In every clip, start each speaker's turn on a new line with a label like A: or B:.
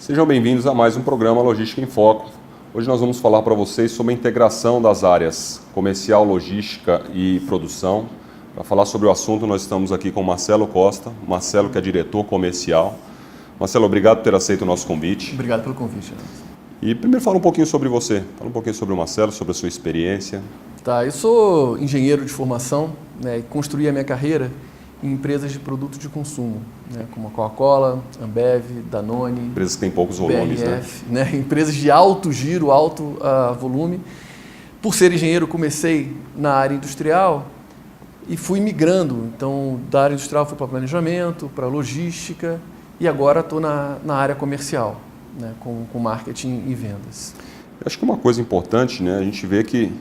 A: Sejam bem-vindos a mais um programa Logística em Foco. Hoje nós vamos falar para vocês sobre a integração das áreas comercial, logística e produção. Para falar sobre o assunto, nós estamos aqui com o Marcelo Costa, Marcelo que é diretor comercial. Marcelo, obrigado por ter aceito o nosso convite.
B: Obrigado pelo convite.
A: E primeiro fala um pouquinho sobre você, fala um pouquinho sobre o Marcelo, sobre a sua experiência.
B: Tá, eu sou engenheiro de formação, né, e construí a minha carreira em empresas de produtos de consumo, né, como a Coca-Cola, Ambev, Danone,
A: Empresas que têm poucos volumes,
B: BRF, né, empresas de alto giro, alto volume. Por ser engenheiro, comecei na área industrial e fui migrando. Então, da área industrial fui para planejamento, para logística e agora estou na área comercial, né, com marketing e vendas.
A: Eu acho que uma coisa importante, né, a gente vê que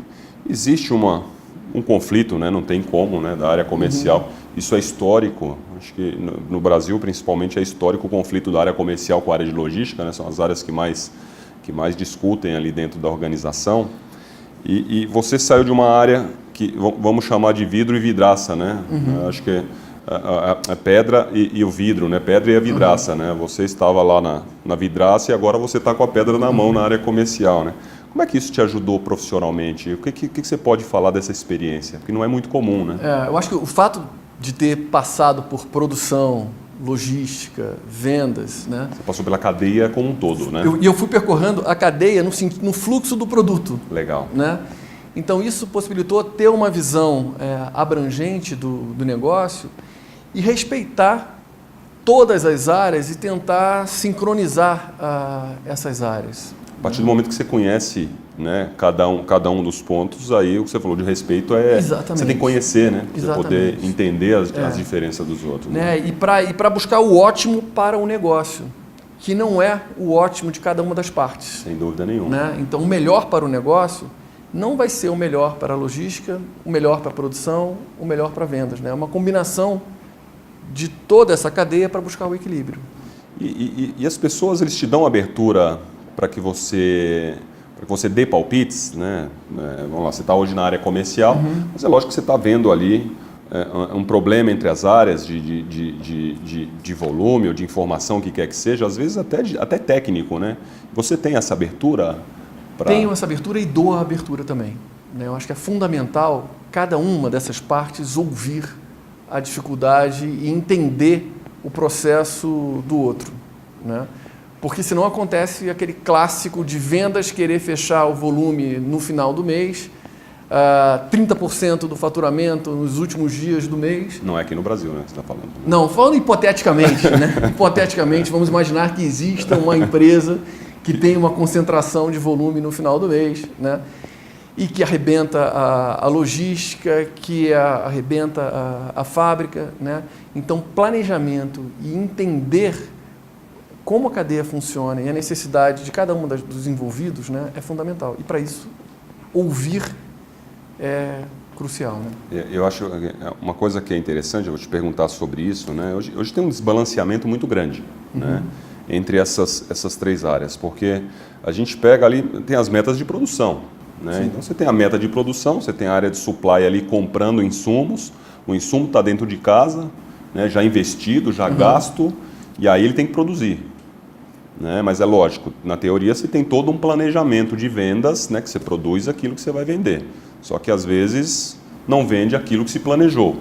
A: existe um conflito, né, não tem como, né, da área comercial. Isso é histórico, acho que no Brasil principalmente é histórico o conflito da área comercial com a área de logística, né, são as áreas que mais discutem ali dentro da organização. E você saiu de uma área que vamos chamar de vidro e vidraça, né? Acho que a pedra e o vidro, né? Pedra e a vidraça, né? Você estava lá na vidraça e agora você está com a pedra na mão na área comercial, né? Como é que isso te ajudou profissionalmente? O que você pode falar dessa experiência? Porque não é muito comum, né?
B: Eu acho que o fato de ter passado por produção, logística, vendas, né?
A: Você passou pela cadeia como um todo, né?
B: Eu fui percorrendo a cadeia no fluxo do produto.
A: Legal.
B: Né? Então isso possibilitou ter uma visão abrangente do negócio e respeitar todas as áreas e tentar sincronizar essas áreas.
A: A partir do momento que você conhece, né, cada um dos pontos, aí o que você falou de respeito é...
B: Exatamente.
A: Você tem que conhecer, né? Para você poder entender as
B: É.
A: diferenças dos outros.
B: Né? E para buscar o ótimo para o negócio, que não é o ótimo de cada uma das partes.
A: Sem dúvida nenhuma.
B: Né? Então, o melhor para o negócio não vai ser o melhor para a logística, o melhor para a produção, o melhor para vendas. Né? É uma combinação de toda essa cadeia para buscar o equilíbrio.
A: E as pessoas, eles te dão abertura para que você dê palpites, né? Vamos lá, você está hoje na área comercial, mas é lógico que você está vendo ali um problema entre as áreas de volume ou de informação, o que quer que seja, às vezes até técnico, né? Você tem essa abertura?
B: Tenho essa abertura e dou a abertura também. Né? Eu acho que é fundamental cada uma dessas partes ouvir a dificuldade e entender o processo do outro, né? Porque senão acontece aquele clássico de vendas querer fechar o volume no final do mês, 30% do faturamento nos últimos dias do mês.
A: Não é aqui no Brasil, né, que você está falando.
B: Não, falando hipoteticamente, né? Hipoteticamente, vamos imaginar que exista uma empresa que tem uma concentração de volume no final do mês, né? E que arrebenta a logística, que arrebenta a fábrica, né? Então, planejamento e entender como a cadeia funciona e a necessidade de cada um dos envolvidos, né, é fundamental. E para isso, ouvir é crucial. Né?
A: Eu acho uma coisa que é interessante, eu vou te perguntar sobre isso, né? Hoje tem um desbalanceamento muito grande, né, entre essas três áreas, porque a gente pega ali, tem as metas de produção. Né? Então você tem a meta de produção, você tem a área de supply ali comprando insumos, o insumo está dentro de casa, né, já investido, já gasto, e aí ele tem que produzir. Né? Mas é lógico, na teoria você tem todo um planejamento de vendas, né, que você produz aquilo que você vai vender. Só que às vezes não vende aquilo que se planejou.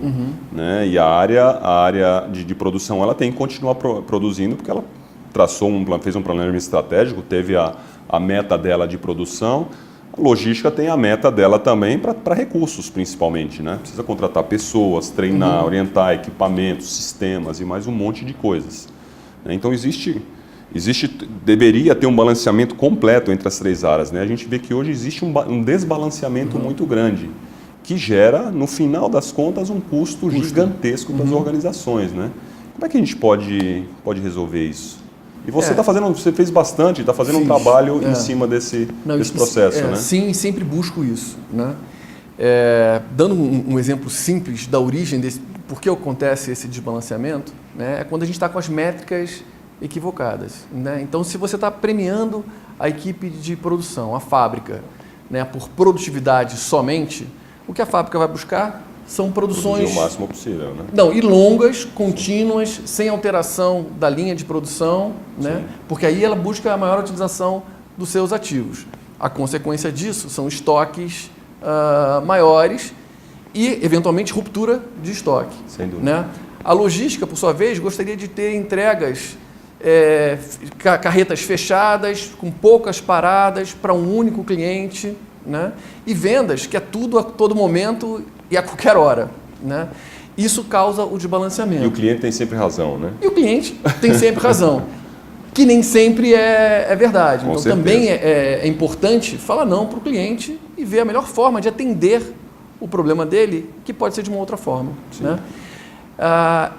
A: Né? E a área de produção ela tem que continuar produzindo porque ela fez um planejamento estratégico, teve a meta dela de produção. A logística tem a meta dela também para recursos, principalmente. Né? Precisa contratar pessoas, treinar, orientar, equipamentos, sistemas e mais um monte de coisas. Então deveria ter um balanceamento completo entre as três áreas. Né? A gente vê que hoje existe um desbalanceamento muito grande, que gera, no final das contas, um custo gigantesco para as organizações. Né? Como é que a gente pode resolver isso? E você você fez bastante, está fazendo um trabalho em cima desse processo, né?
B: Sim, sempre busco isso. Né? Dando um exemplo simples da origem por que acontece esse desbalanceamento, né? É quando a gente está com as métricas equivocadas. Né? Então, se você está premiando a equipe de produção, a fábrica, né, por produtividade somente, o que a fábrica vai buscar são produções...
A: Produzir o máximo possível, né?
B: Não, e longas, contínuas, sem alteração da linha de produção, né? Porque aí ela busca a maior utilização dos seus ativos. A consequência disso são estoques maiores e, eventualmente, ruptura de estoque.
A: Sem dúvida.
B: Né? A logística, por sua vez, gostaria de ter entregas, carretas fechadas, com poucas paradas, para um único cliente, né? E vendas, que é tudo a todo momento e a qualquer hora. Né? Isso causa o desbalanceamento.
A: E o cliente tem sempre razão, né?
B: E o cliente tem sempre razão, que nem sempre é verdade.
A: Com
B: então
A: certeza.
B: também é importante falar não para o cliente e ver a melhor forma de atender o problema dele, que pode ser de uma outra forma. Né?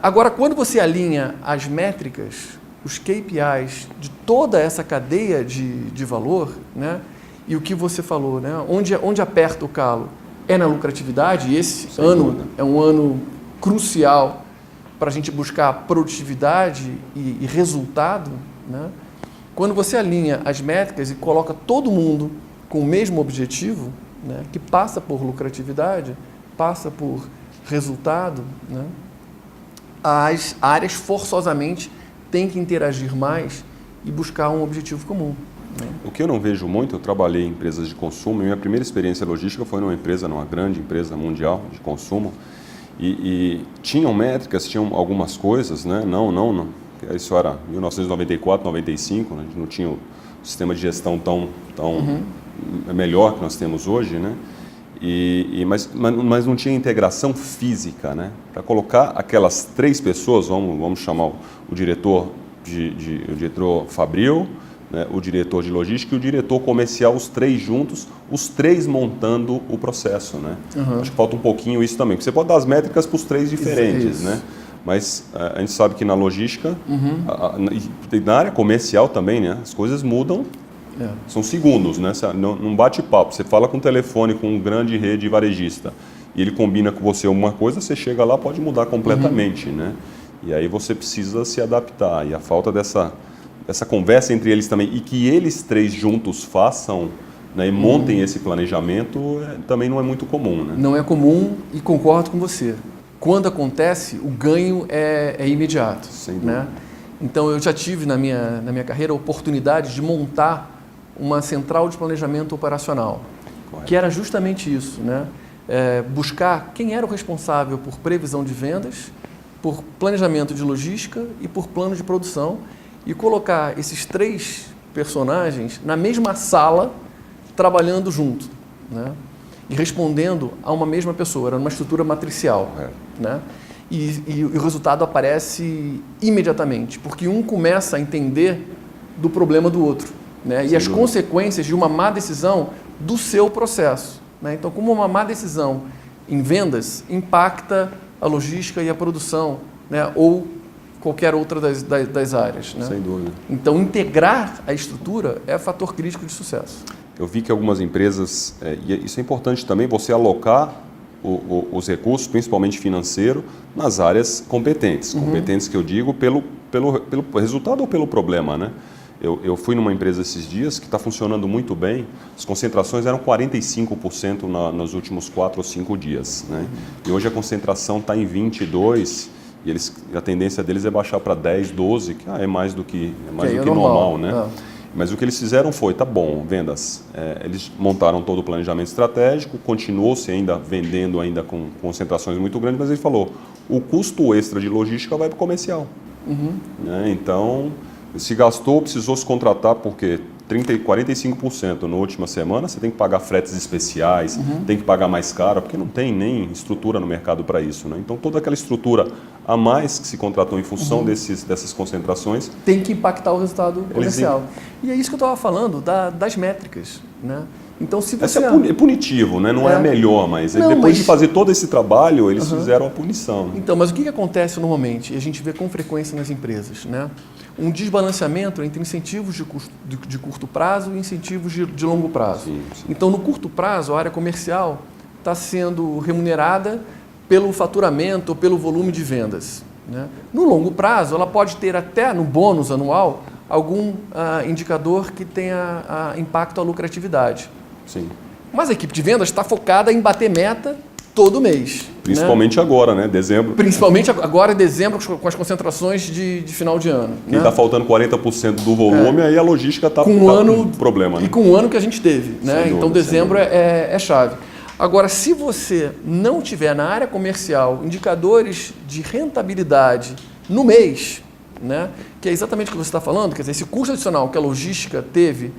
B: Agora, quando você alinha as métricas, os KPIs de toda essa cadeia de valor, né? E o que você falou, né? Onde aperta o calo é na lucratividade, e esse
A: Sem
B: ano
A: dúvida.
B: é um ano crucial para a gente buscar produtividade e resultado. Né? Quando você alinha as métricas e coloca todo mundo com o mesmo objetivo, né? Que passa por lucratividade, passa por resultado, né? As áreas forçosamente têm que interagir mais e buscar um objetivo comum. Né?
A: O que eu não vejo muito, eu trabalhei em empresas de consumo, e minha primeira experiência logística foi numa grande empresa mundial de consumo, e tinham métricas, tinham algumas coisas, né? Não, isso era 1994, 95, né? A gente não tinha o sistema de gestão tão melhor que nós temos hoje, né? Mas não tinha integração física, né? Para colocar aquelas 3 pessoas, vamos chamar o diretor o diretor fabril, né, o diretor de logística e o diretor comercial, os 3 juntos, os 3 montando o processo, né? Acho que falta um pouquinho isso também, porque você pode dar as métricas para os 3 diferentes, né? Mas a gente sabe que na logística, e na área comercial também, né? As coisas mudam, são segundos, né? Não bate papo, você fala com o telefone com um grande rede varejista e ele combina com você alguma coisa, você chega lá, pode mudar completamente, né? E aí você precisa se adaptar, e a falta dessa conversa entre eles também, e que eles 3 juntos façam, né, e montem esse planejamento, também não é muito comum. Né?
B: Não é comum, e concordo com você. Quando acontece, o ganho é imediato.
A: Sem dúvida.
B: Né? Então, eu já tive na minha carreira a oportunidade de montar uma central de planejamento operacional,
A: Correto.
B: que era justamente isso, né? Buscar quem era o responsável por previsão de vendas, por planejamento de logística e por plano de produção, e colocar esses 3 personagens na mesma sala, trabalhando junto, né? E respondendo a uma mesma pessoa, era uma estrutura matricial. Né? E o resultado aparece imediatamente, porque um começa a entender do problema do outro, né? E as consequências de uma má decisão do seu processo. Né? Então, como uma má decisão em vendas impacta a logística e a produção, né? Ou qualquer outra das áreas. Né?
A: Sem dúvida.
B: Então, integrar a estrutura é fator crítico de sucesso.
A: Eu vi que algumas empresas, e isso é importante também, você alocar os recursos, principalmente financeiro, nas áreas competentes. Competentes que eu digo pelo resultado ou pelo problema, né? Eu fui numa empresa esses dias que está funcionando muito bem, as concentrações eram 45% nos últimos 4 ou 5 dias. Né? E hoje a concentração está em 22%, e a tendência deles é baixar para 10, 12, que é mais do que normal, né? Mas o que eles fizeram foi, tá bom, vendas, eles montaram todo o planejamento estratégico, continuou-se ainda vendendo ainda com concentrações muito grandes, mas ele falou, o custo extra de logística vai para o comercial. Né? Então, se gastou, precisou se contratar, porque 45% na última semana, você tem que pagar fretes especiais, tem que pagar mais caro, porque não tem nem estrutura no mercado para isso. Né? Então, toda aquela estrutura a mais que se contratou em função dessas concentrações...
B: Tem que impactar o resultado comercial. E é isso que eu estava falando, das métricas. Né? Então, se você...
A: é punitivo, né? Não é a melhor, mas depois de fazer todo esse trabalho, eles fizeram a punição. Né?
B: Então, mas o que acontece normalmente, e a gente vê com frequência nas empresas, né? Um desbalanceamento entre incentivos de curto prazo e incentivos de longo prazo. Sim. Então, no curto prazo, a área comercial está sendo remunerada pelo faturamento ou pelo volume de vendas. Né? No longo prazo, ela pode ter até no bônus anual algum indicador que tenha impacto à lucratividade.
A: Sim.
B: Mas a equipe de vendas está focada em bater meta todo mês.
A: Principalmente agora, né? Dezembro.
B: Principalmente agora em dezembro, com as concentrações de final de ano.
A: Quem está faltando 40% do volume, aí a logística está com problema. Né?
B: E com o ano que a gente teve. Né?
A: Dúvida,
B: então dezembro é chave. Agora, se você não tiver na área comercial indicadores de rentabilidade no mês, né? Que é exatamente o que você está falando, quer dizer, esse custo adicional que a logística teve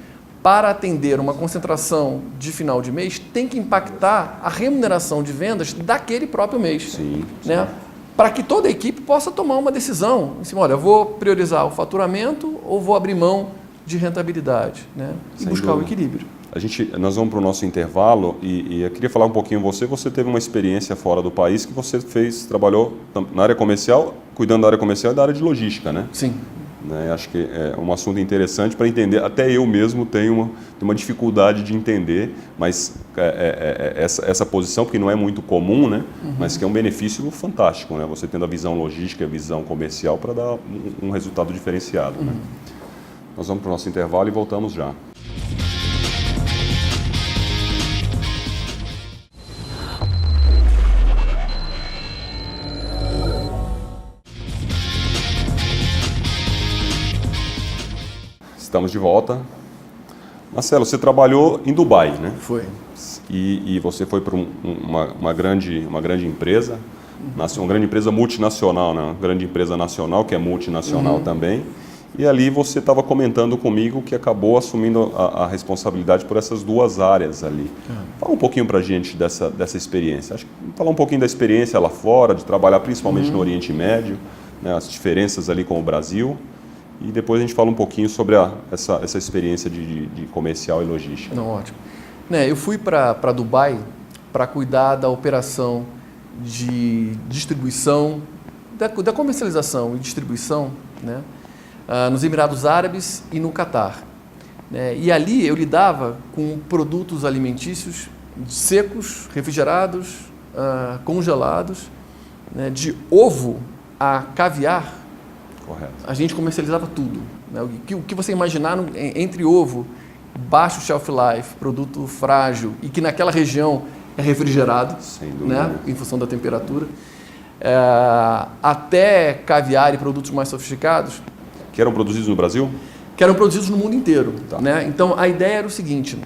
B: para atender uma concentração de final de mês tem que impactar a remuneração de vendas daquele próprio mês.
A: Sim,
B: né?
A: sim.
B: Para que toda a equipe possa tomar uma decisão. Assim, olha, eu vou priorizar o faturamento ou vou abrir mão de rentabilidade, né? E
A: Sem
B: buscar
A: dúvida.
B: o equilíbrio.
A: Nós vamos para o nosso intervalo e eu queria falar um pouquinho você teve uma experiência fora do país que você trabalhou na área comercial, cuidando da área comercial e da área de logística, né?
B: Sim.
A: Né? Acho que é um assunto interessante para entender, até eu mesmo tenho uma dificuldade de entender, mas essa posição, porque não é muito comum, né? Mas que é um benefício fantástico, né? Você tendo a visão logística e a visão comercial para dar um resultado diferenciado. Né? Nós vamos para o nosso intervalo e voltamos já. Estamos de volta. Marcelo, você trabalhou em Dubai, né?
B: Foi.
A: E você foi para uma grande empresa, uma grande empresa multinacional, né? Uma grande empresa nacional, que é multinacional também. E ali você estava comentando comigo que acabou assumindo a responsabilidade por essas duas áreas ali. Fala um pouquinho para a gente dessa experiência. Acho que falar um pouquinho da experiência lá fora, de trabalhar principalmente no Oriente Médio, né? As diferenças ali com o Brasil. E depois a gente fala um pouquinho sobre essa experiência de comercial e logística.
B: Não, ótimo. Eu fui para Dubai para cuidar da operação de distribuição, da comercialização e distribuição, né, nos Emirados Árabes e no Catar. E ali eu lidava com produtos alimentícios secos, refrigerados, congelados, né, de ovo a caviar.
A: Correto.
B: A gente comercializava tudo. Né? O que você imaginar entre ovo, baixo shelf life, produto frágil e que naquela região é refrigerado,
A: sem dúvida,
B: né? Em função da temperatura, até caviar e produtos mais sofisticados.
A: Que eram produzidos no Brasil?
B: Que eram produzidos no mundo inteiro.
A: Tá.
B: Né? Então a ideia era o seguinte: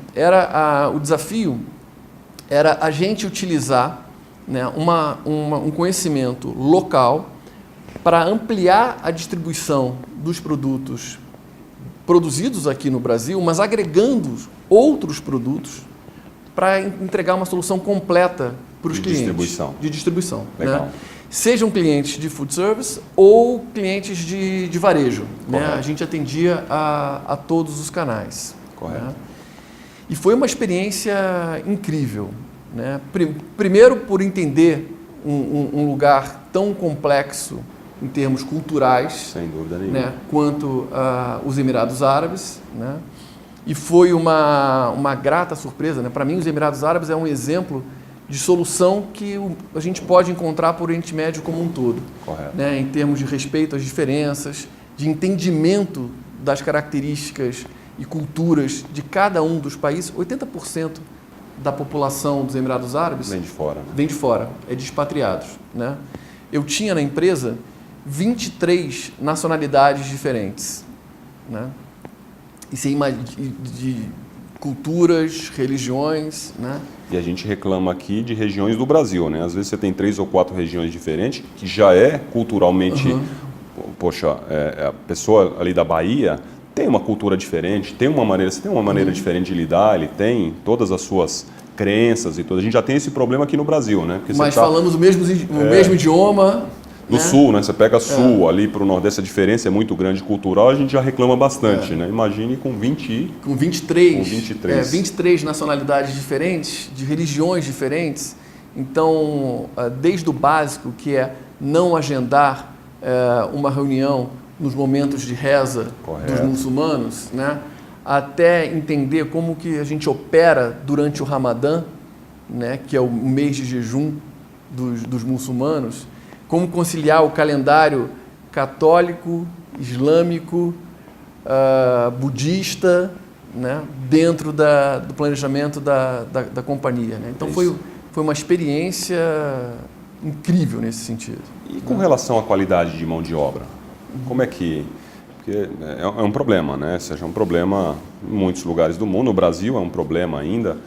B: o desafio era a gente utilizar, né, um conhecimento local para ampliar a distribuição dos produtos produzidos aqui no Brasil, mas agregando outros produtos para entregar uma solução completa para os clientes. De distribuição.
A: Legal.
B: Né? Sejam clientes de food service ou clientes de varejo. Né? A gente atendia a todos os canais.
A: Correto.
B: Né? E foi uma experiência incrível. Né? Primeiro por entender um lugar tão complexo em termos culturais,
A: sem dúvida nenhuma,
B: né, quanto os Emirados Árabes, né? E foi uma grata surpresa, né? Para mim, os Emirados Árabes é um exemplo de solução que a gente pode encontrar por Oriente Médio como um todo.
A: Correto.
B: Né? Em termos de respeito às diferenças, de entendimento das características e culturas de cada um dos países. 80% da população dos Emirados Árabes
A: vem de fora. Né?
B: Vem de fora, é de expatriados. Né? Eu tinha na empresa 23 nacionalidades diferentes, né? De culturas, religiões, né?
A: E a gente reclama aqui de regiões do Brasil, né? Às vezes você tem 3 ou 4 regiões diferentes, que já é culturalmente... Poxa, a pessoa ali da Bahia tem uma cultura diferente, você tem uma maneira diferente de lidar, ele tem todas as suas crenças e tudo. A gente já tem esse problema aqui no Brasil, né? Porque
B: mas falamos o mesmo idioma...
A: No sul, né? Você pega sul, ali para o Nordeste, a diferença é muito grande cultural, a gente já reclama bastante, né? Imagine com
B: 23 nacionalidades diferentes, de religiões diferentes. Então, desde o básico, que é não agendar uma reunião nos momentos de reza dos muçulmanos, né? Até entender como que a gente opera durante o Ramadã, né? Que é o mês de jejum dos muçulmanos. Como conciliar o calendário católico, islâmico, budista, né, dentro do planejamento da companhia. Né? Então foi uma experiência incrível nesse sentido.
A: E com relação à qualidade de mão de obra, como é que... Porque é um problema, né? Ou seja, é um problema em muitos lugares do mundo. No Brasil é um problema ainda.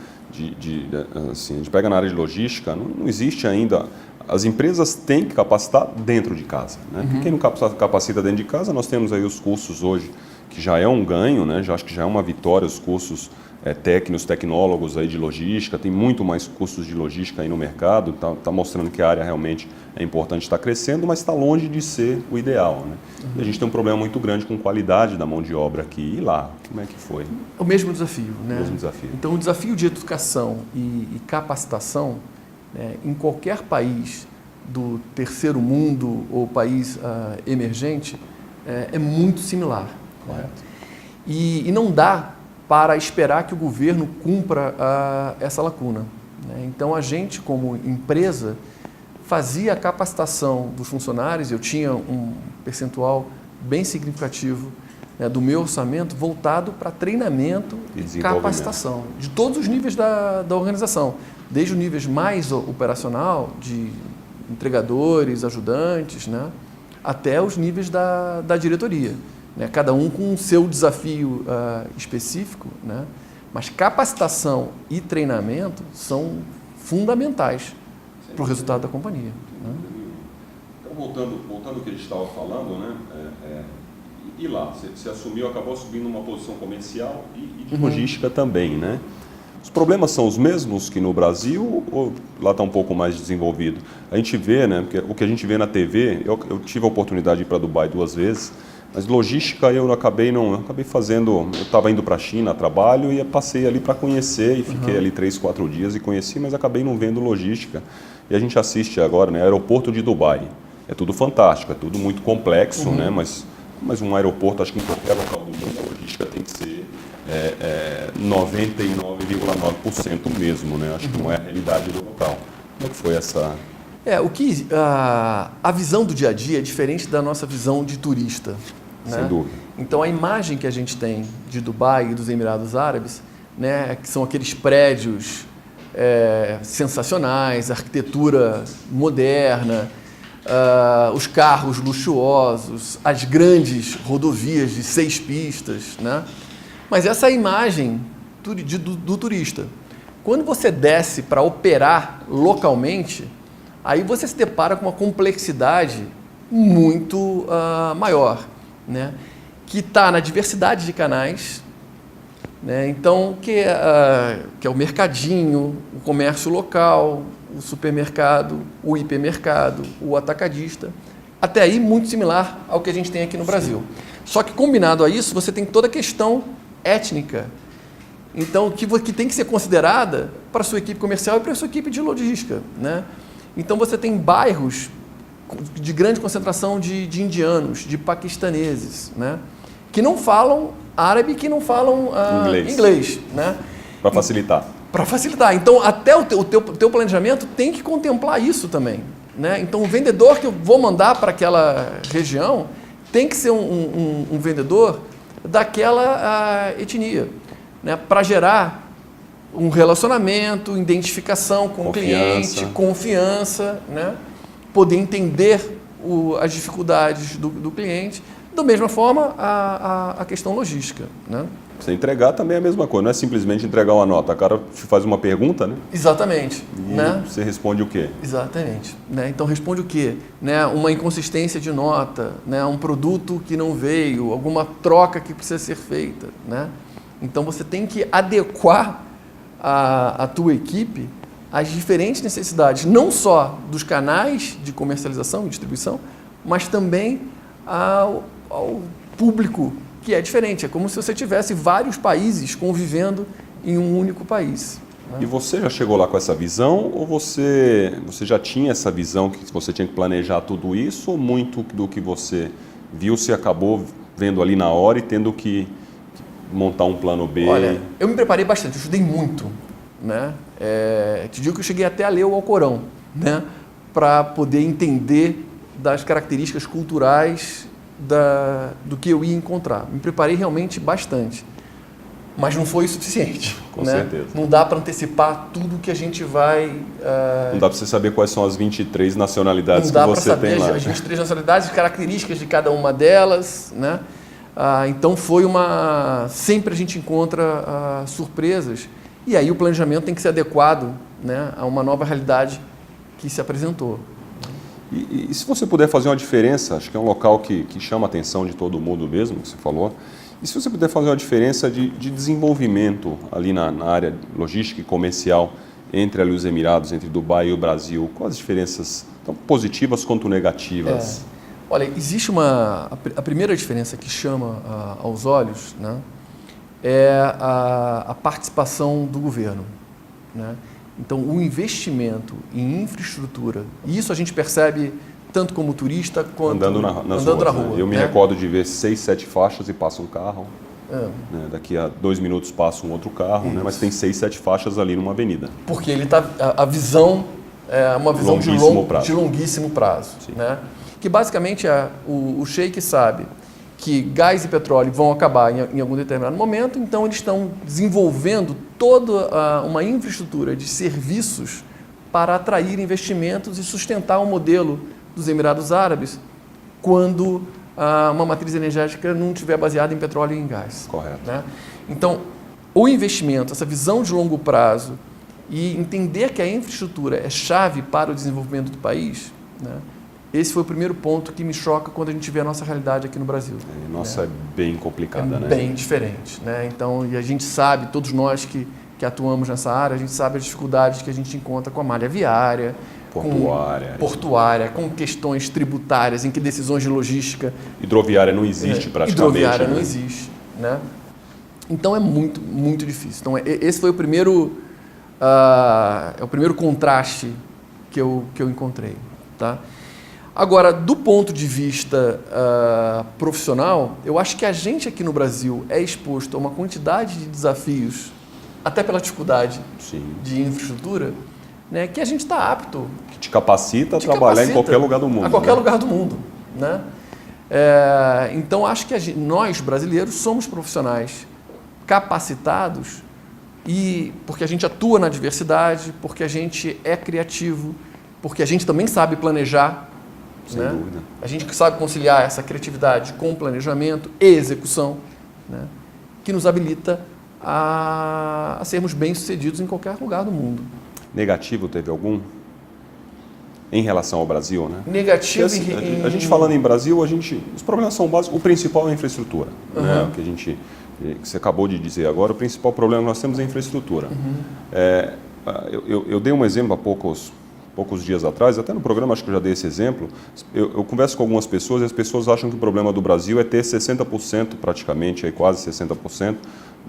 A: Assim, a gente pega na área de logística, não existe ainda. As empresas têm que capacitar dentro de casa, né? Porque quem não capacita dentro de casa, nós temos aí os cursos hoje, que já é um ganho, né? Já acho que já é uma vitória, os cursos técnicos, tecnólogos aí de logística, tem muito mais cursos de logística aí no mercado, tá mostrando que a área realmente é importante, está crescendo, mas está longe de ser o ideal, né? E a gente tem um problema muito grande com qualidade da mão de obra aqui. E lá, como é que foi?
B: O mesmo desafio, né?
A: O mesmo desafio.
B: Então, o desafio de educação e capacitação, né, em qualquer país do terceiro mundo ou país emergente, é muito similar.
A: Correto.
B: E não dá para esperar que o governo cumpra essa lacuna, né? Então, a gente, como empresa, fazia a capacitação dos funcionários. Eu tinha um percentual bem significativo, né, do meu orçamento voltado para treinamento e capacitação de todos os níveis da organização, desde os níveis mais operacional, de entregadores, ajudantes, né, até os níveis da diretoria, né, cada um com o seu desafio específico, né, mas capacitação e treinamento são fundamentais para o resultado da companhia, né?
A: Então, voltando ao que a gente estava falando, né, e lá, você assumiu, acabou assumindo uma posição comercial e de logística também, né? Os problemas são os mesmos que no Brasil ou lá está um pouco mais desenvolvido? A gente vê, né, porque o que a gente vê na TV, eu tive a oportunidade de ir para Dubai 2 vezes, mas logística eu acabei fazendo, eu estava indo para a China a trabalho e passei ali para conhecer e fiquei ali 3, 4 dias e conheci, mas acabei não vendo logística. E a gente assiste agora, né, aeroporto de Dubai. É tudo fantástico, é tudo muito complexo, né, mas um aeroporto, acho que em qualquer local do mundo, a logística tem que ser 99,9% mesmo, né? Acho que não é a realidade do local. Como é que foi essa...
B: A visão do dia a dia é diferente da nossa visão de turista, né?
A: Sem dúvida.
B: Então, a imagem que a gente tem de Dubai e dos Emirados Árabes, né, que são aqueles prédios sensacionais, arquitetura moderna, os carros luxuosos, as grandes rodovias de 6 pistas, né? Mas essa é a imagem do turista. Quando você desce para operar localmente, aí você se depara com uma complexidade muito maior, né? Que está na diversidade de canais, né? Então, que é o mercadinho, o comércio local, o supermercado, o hipermercado, o atacadista. Até aí, muito similar ao que a gente tem aqui no Brasil. Só que, combinado a isso, você tem toda a questão étnica. Então, que tem que ser considerada para a sua equipe comercial e para a sua equipe de logística, né? Então, você tem bairros de grande concentração de indianos, de paquistaneses, né, que não falam árabe, que não falam inglês, né?
A: Para facilitar.
B: Para facilitar. Então, até o teu planejamento tem que contemplar isso também, né? Então, o vendedor que eu vou mandar para aquela região tem que ser um vendedor daquela etnia, né? Para gerar um relacionamento, identificação com o cliente, confiança, né? Poder entender as dificuldades do cliente. Da mesma forma, a questão logística, né?
A: Você entregar também é a mesma coisa, não é simplesmente entregar uma nota. O cara te faz uma pergunta, né?
B: Exatamente.
A: E
B: né?
A: Você responde o quê?
B: Exatamente. Né? Então, responde o quê? Né? Uma inconsistência de nota, né? Um produto que não veio, alguma troca que precisa ser feita, né? Então, você tem que adequar a tua equipe às diferentes necessidades, não só dos canais de comercialização e distribuição, mas também ao público, que é diferente. É como se você tivesse vários países convivendo em um único país, né?
A: E você já chegou lá com essa visão ou você já tinha essa visão que você tinha que planejar tudo isso, ou muito do que você viu você acabou vendo ali na hora e tendo que montar um plano B?
B: Olha, eu me preparei bastante, eu estudei muito, né? Te digo que eu cheguei até a ler o Alcorão, né? Para poder entender das características culturais do que eu ia encontrar. Me preparei realmente bastante. mas não foi o suficiente.
A: Com
B: né?
A: certeza.
B: Não dá para antecipar tudo que a gente vai...
A: Não dá para você saber quais são as 23 nacionalidades que
B: Não dá
A: você
B: para saber
A: tem lá.
B: as 23 nacionalidades, as características de cada uma delas, né? Então foi uma... Sempre a gente encontra surpresas, e aí o planejamento tem que ser adequado, né, a uma nova realidade que se apresentou.
A: E se você puder fazer uma diferença, acho que é um local que chama a atenção de todo mundo mesmo, que você falou, e se você puder fazer uma diferença de desenvolvimento ali na área logística e comercial entre ali os Emirados, entre Dubai e o Brasil, quais as diferenças, tanto positivas quanto negativas?
B: Olha, existe a primeira diferença que chama aos olhos, né, é a participação do governo, né? Então, o investimento em infraestrutura, e isso a gente percebe tanto como turista quanto
A: andando na rua. Né? Eu me recordo de ver 6, 7 faixas e passa um carro. Né? Daqui a 2 minutos passa um outro carro, né? Mas tem 6, 7 faixas ali numa avenida.
B: Porque ele tá, a visão é uma visão de longuíssimo prazo. Né? Que basicamente o sheik sabe que gás e petróleo vão acabar em algum determinado momento, então eles estão desenvolvendo toda uma infraestrutura de serviços para atrair investimentos e sustentar o modelo dos Emirados Árabes quando uma matriz energética não estiver baseada em petróleo e em gás.
A: Correto.
B: Né? Então, o investimento, essa visão de longo prazo e entender que a infraestrutura é chave para o desenvolvimento do país, né? Esse foi o primeiro ponto que me choca quando a gente vê a nossa realidade aqui no Brasil.
A: Nossa, é bem complicada, né?
B: Bem diferente, né? Então, e a gente sabe, todos nós que atuamos nessa área, a gente sabe as dificuldades que a gente encontra com a malha viária, portuária, com questões tributárias, em que decisões de logística...
A: Hidroviária não existe praticamente.
B: Hidroviária não existe, né? Então é muito, muito difícil. Então esse foi o primeiro contraste que eu encontrei, tá? Agora, do ponto de vista profissional, eu acho que a gente aqui no Brasil é exposto a uma quantidade de desafios, até pela dificuldade de infraestrutura, né, que a gente está apto. Que
A: te capacita a trabalhar em qualquer lugar do mundo.
B: A qualquer lugar do mundo. Né? Então, acho que nós, brasileiros, somos profissionais capacitados porque a gente atua na diversidade, porque a gente é criativo, porque a gente também sabe planejar.
A: Sem dúvida.
B: A gente sabe conciliar essa criatividade com planejamento e execução, né, que nos habilita a sermos bem-sucedidos em qualquer lugar do mundo.
A: Negativo teve algum? Em relação ao Brasil, né?
B: Negativo
A: assim, a gente falando em Brasil, os problemas são básicos. O principal é a infraestrutura. Né? O que você acabou de dizer agora, o principal problema que nós temos é a infraestrutura. Eu dei um exemplo há poucos dias atrás, até no programa acho que eu já dei esse exemplo. Eu converso com algumas pessoas e as pessoas acham que o problema do Brasil é ter 60%, praticamente, aí quase 60%,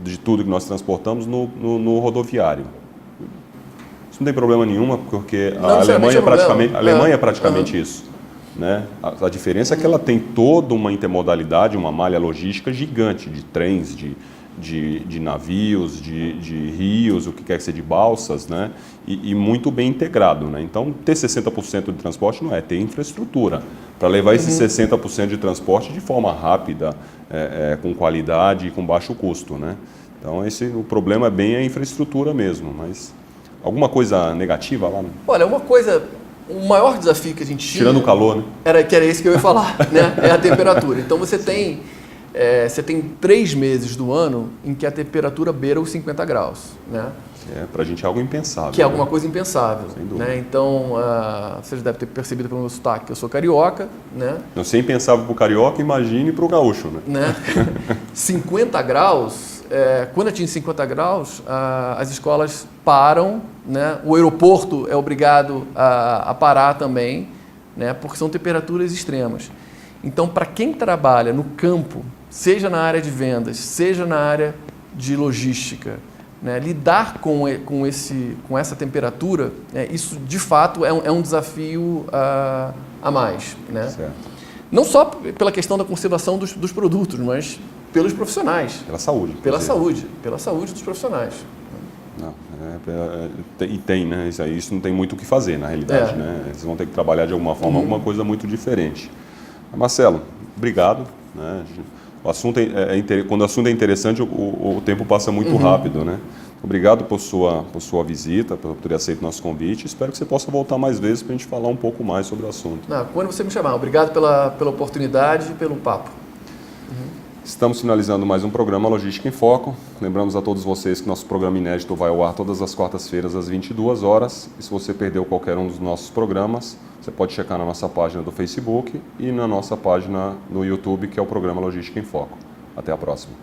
A: de tudo que nós transportamos no rodoviário. Isso não tem problema nenhum, porque a Alemanha é praticamente isso. Né? A diferença é que ela tem toda uma intermodalidade, uma malha logística gigante de trens, de navios, de rios, o que quer que seja, de balsas, né? E muito bem integrado. Né? Então, ter 60% de transporte não é ter infraestrutura para levar esses 60% de transporte de forma rápida, com qualidade e com baixo custo. Né? Então, o problema é bem a infraestrutura mesmo, mas alguma coisa negativa lá? Né?
B: Olha, o maior desafio que a gente tinha...
A: Tirando o calor, né?
B: Que era esse que eu ia falar, né? É a temperatura. Então, você tem 3 meses do ano em que a temperatura beira os 50 graus, né?
A: Para a gente é algo impensável.
B: Que é alguma coisa impensável.
A: Sem dúvida.
B: Né? Então, você já deve ter percebido pelo meu sotaque que eu sou carioca, né?
A: Não sei impensável para o carioca, imagine para o gaúcho, né?
B: 50 graus, quando atinge 50 graus, as escolas param, né? O aeroporto é obrigado a parar também, né? Porque são temperaturas extremas. Então, para quem trabalha no campo, seja na área de vendas, seja na área de logística, né, lidar com essa temperatura, isso de fato é um desafio a mais. Né?
A: Certo.
B: Não só pela questão da conservação dos produtos, mas pelos profissionais.
A: Pela saúde.
B: Pela saúde dos profissionais.
A: Não, e tem, né? Isso não tem muito o que fazer, na realidade. Né? Eles vão ter que trabalhar de alguma forma, alguma coisa muito diferente. Marcelo, obrigado. Né? o assunto quando o assunto é interessante, o tempo passa muito rápido, né? Obrigado por sua visita, por ter aceito o nosso convite. Espero que você possa voltar mais vezes para a gente falar um pouco mais sobre o assunto.
B: Não, quando você me chamar. Obrigado pela oportunidade e pelo papo.
A: Estamos finalizando mais um programa Logística em Foco. Lembramos a todos vocês que nosso programa inédito vai ao ar todas as quartas-feiras às 22 horas. E se você perdeu qualquer um dos nossos programas, você pode checar na nossa página do Facebook e na nossa página no YouTube, que é o programa Logística em Foco. Até a próxima.